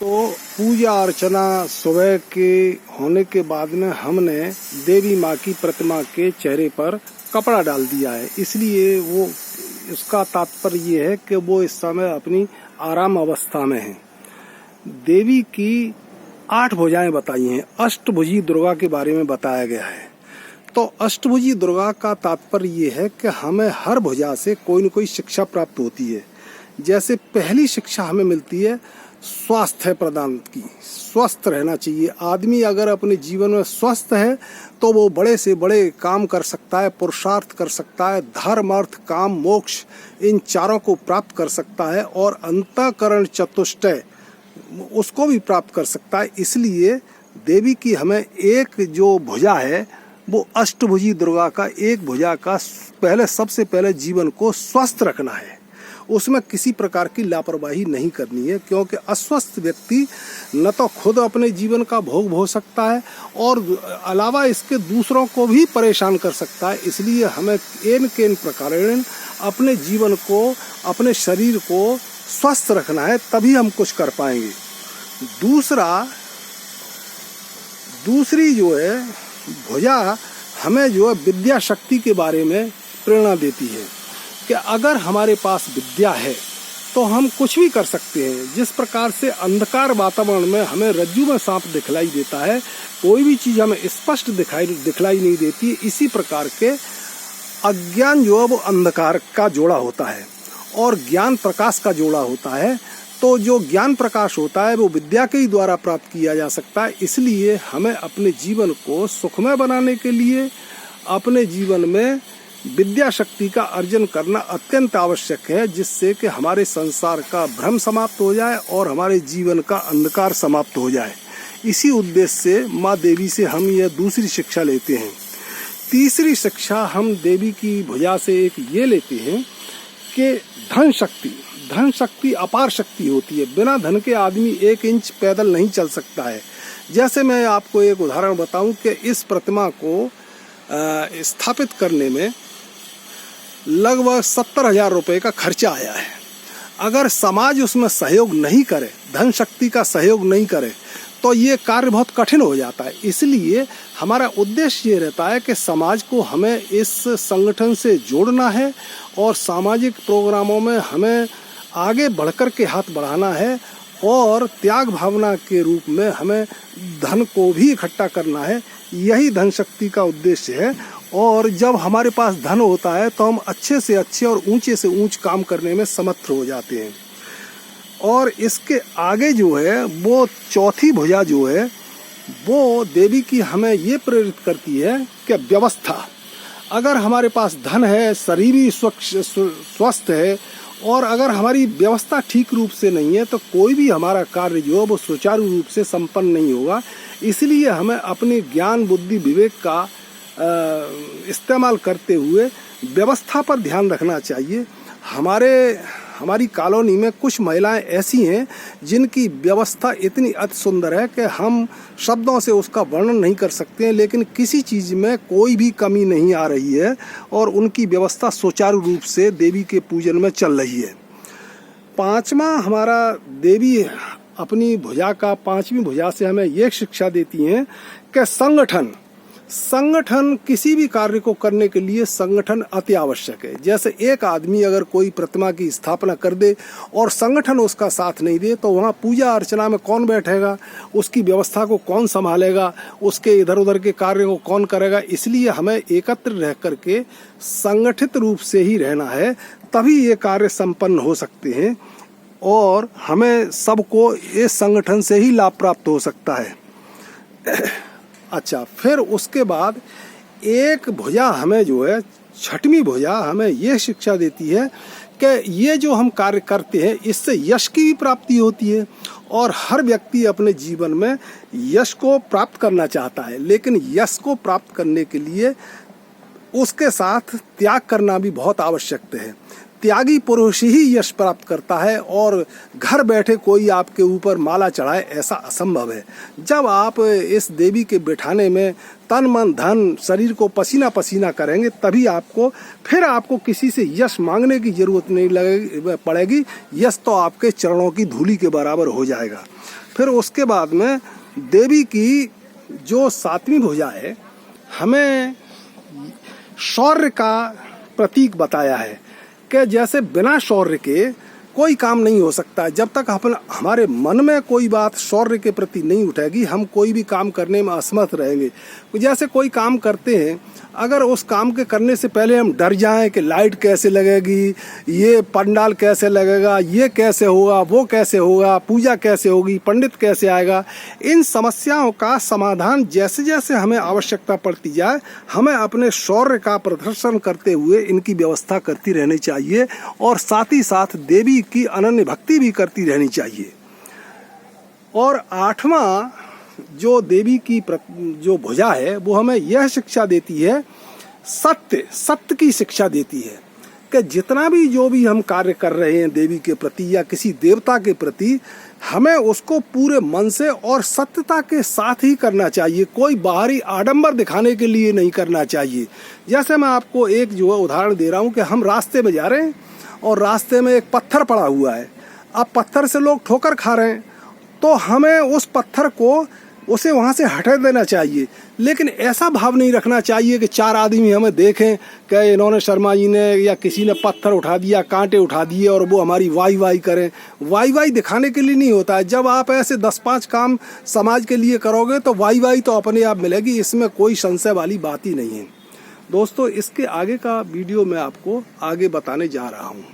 तो पूजा अर्चना सुबह के होने के बाद में हमने देवी माँ की प्रतिमा के चेहरे पर कपड़ा डाल दिया है। इसलिए वो उसका तात्पर्य ये है कि वो इस समय अपनी आराम अवस्था में है। देवी की 8 भुजाएं बताई हैं। अष्टभुजी दुर्गा के बारे में बताया गया है। तो अष्टभुजी दुर्गा का तात्पर्य ये है कि हमें हर भुजा से कोई न कोई शिक्षा प्राप्त होती है। जैसे पहली शिक्षा हमें मिलती है स्वास्थ्य प्रदान की। स्वस्थ रहना चाहिए। आदमी अगर अपने जीवन में स्वस्थ है तो वो बड़े से बड़े काम कर सकता है, पुरुषार्थ कर सकता है, धर्म अर्थ काम मोक्ष इन चारों को प्राप्त कर सकता है और अंतःकरण चतुष्टय उसको भी प्राप्त कर सकता है। इसलिए देवी की हमें एक जो भुजा है वो अष्टभुजी दुर्गा का एक भुजा का सबसे पहले जीवन को स्वस्थ रखना है। उसमें किसी प्रकार की लापरवाही नहीं करनी है, क्योंकि अस्वस्थ व्यक्ति न तो खुद अपने जीवन का भोग हो सकता है और अलावा इसके दूसरों को भी परेशान कर सकता है। इसलिए हमें केन प्रकार अपने जीवन को, अपने शरीर को स्वस्थ रखना है, तभी हम कुछ कर पाएंगे। दूसरी जो है भुजा हमें जो है विद्या शक्ति के बारे में प्रेरणा देती है कि अगर हमारे पास विद्या है तो हम कुछ भी कर सकते हैं। जिस प्रकार से अंधकार वातावरण में हमें रज्जू में सांप दिखलाई देता है, कोई भी चीज़ हमें स्पष्ट दिखलाई नहीं देती, इसी प्रकार के अज्ञान जो है वो अंधकार का जोड़ा होता है और ज्ञान प्रकाश का जोड़ा होता है। तो जो ज्ञान प्रकाश होता है वो विद्या के ही द्वारा प्राप्त किया जा सकता है। इसलिए हमें अपने जीवन को सुखमय बनाने के लिए अपने जीवन में विद्या शक्ति का अर्जन करना अत्यंत आवश्यक है, जिससे कि हमारे संसार का भ्रम समाप्त हो जाए और हमारे जीवन का अंधकार समाप्त हो जाए। इसी उद्देश्य से माँ देवी से हम यह दूसरी शिक्षा लेते हैं। तीसरी शिक्षा हम देवी की भुजा से एक ये लेते हैं कि धन शक्ति अपार शक्ति होती है। बिना धन के आदमी 1 इंच पैदल नहीं चल सकता है। जैसे मैं आपको एक उदाहरण बताऊं कि इस प्रतिमा को स्थापित करने में लगभग 70,000 रुपये का खर्चा आया है। अगर समाज उसमें सहयोग नहीं करे, धन शक्ति का सहयोग नहीं करे, तो ये कार्य बहुत कठिन हो जाता है। इसलिए हमारा उद्देश्य ये रहता है कि समाज को हमें इस संगठन से जोड़ना है और सामाजिक प्रोग्रामों में हमें आगे बढ़कर के हाथ बढ़ाना है और त्याग भावना के रूप में हमें धन को भी इकट्ठा करना है। यही धन शक्ति का उद्देश्य है। और जब हमारे पास धन होता है तो हम अच्छे से अच्छे और ऊंचे से ऊंच काम करने में समर्थ हो जाते हैं। और इसके आगे जो है वो चौथी भुजा जो है वो देवी की हमें ये प्रेरित करती है कि व्यवस्था। अगर हमारे पास धन है, शरीर भी स्वस्थ है और अगर हमारी व्यवस्था ठीक रूप से नहीं है तो कोई भी हमारा कार्य जो है वो सुचारू रूप से संपन्न नहीं होगा। इसलिए हमें अपने ज्ञान बुद्धि विवेक का इस्तेमाल करते हुए व्यवस्था पर ध्यान रखना चाहिए। हमारी कॉलोनी में कुछ महिलाएं ऐसी हैं जिनकी व्यवस्था इतनी अति सुंदर है कि हम शब्दों से उसका वर्णन नहीं कर सकते हैं, लेकिन किसी चीज़ में कोई भी कमी नहीं आ रही है और उनकी व्यवस्था सुचारू रूप से देवी के पूजन में चल रही है। पांचवा हमारा देवी अपनी भुजा का 5वीं भुजा से हमें ये शिक्षा देती हैं कि संगठन किसी भी कार्य को करने के लिए संगठन अति आवश्यक है। जैसे एक आदमी अगर कोई प्रतिमा की स्थापना कर दे और संगठन उसका साथ नहीं दे तो वहाँ पूजा अर्चना में कौन बैठेगा, उसकी व्यवस्था को कौन संभालेगा, उसके इधर उधर के कार्य को कौन करेगा। इसलिए हमें एकत्र रह करके संगठित रूप से ही रहना है, तभी ये कार्य संपन्न हो सकते हैं और हमें सबको इस संगठन से ही लाभ प्राप्त हो सकता है। अच्छा, फिर उसके बाद एक भुजा हमें जो है 6वीं भुजा हमें ये शिक्षा देती है कि ये जो हम कार्य करते हैं इससे यश की भी प्राप्ति होती है और हर व्यक्ति अपने जीवन में यश को प्राप्त करना चाहता है, लेकिन यश को प्राप्त करने के लिए उसके साथ त्याग करना भी बहुत आवश्यक है। त्यागी पुरुष ही यश प्राप्त करता है, और घर बैठे कोई आपके ऊपर माला चढ़ाए ऐसा असंभव है। जब आप इस देवी के बिठाने में तन मन धन शरीर को पसीना पसीना करेंगे तभी फिर आपको किसी से यश मांगने की जरूरत नहीं पड़ेगी। यश तो आपके चरणों की धूली के बराबर हो जाएगा। फिर उसके बाद में देवी की जो 7वीं भुजा है, हमें शौर्य का प्रतीक बताया है कि जैसे बिना शौर्य के कोई काम नहीं हो सकता। जब तक हमारे मन में कोई बात शौर्य के प्रति नहीं उठेगी, हम कोई भी काम करने में असमर्थ रहेंगे। जैसे कोई काम करते हैं, अगर उस काम के करने से पहले हम डर जाएं कि लाइट कैसे लगेगी, ये पंडाल कैसे लगेगा, ये कैसे होगा, वो कैसे होगा, पूजा कैसे होगी, पंडित कैसे आएगा, इन समस्याओं का समाधान जैसे जैसे हमें आवश्यकता पड़ती जाए, हमें अपने शौर्य का प्रदर्शन करते हुए इनकी व्यवस्था करती रहनी चाहिए, और साथ ही साथ देवी की अनन्य भक्ति भी करती रहनी चाहिए। और 8वां जो देवी की जो भुजा है, वो हमें यह शिक्षा देती है, सत्य की शिक्षा देती है कि जितना भी जो भी हम कार्य कर रहे हैं देवी के प्रति या किसी देवता के प्रति, हमें उसको पूरे मन से और सत्यता के साथ ही करना चाहिए। कोई बाहरी आडंबर दिखाने के लिए नहीं करना चाहिए। जैसे मैं आपको एक जो उदाहरण दे रहा हूँ कि हम रास्ते में जा रहे हैं और रास्ते में एक पत्थर पड़ा हुआ है। अब पत्थर से लोग ठोकर खा रहे हैं, तो हमें उस पत्थर को उसे वहाँ से हटा देना चाहिए। लेकिन ऐसा भाव नहीं रखना चाहिए कि 4 आदमी हमें देखें कि इन्होंने शर्मा जी ने या किसी ने पत्थर उठा दिया, कांटे उठा दिए, और वो हमारी वाई करें। वाई दिखाने के लिए नहीं होता है। जब आप ऐसे 10-5 काम समाज के लिए करोगे तो वाई तो अपने आप मिलेगी, इसमें कोई संशय वाली बात ही नहीं है। दोस्तों, इसके आगे का वीडियो मैं आपको आगे बताने जा रहा हूँ।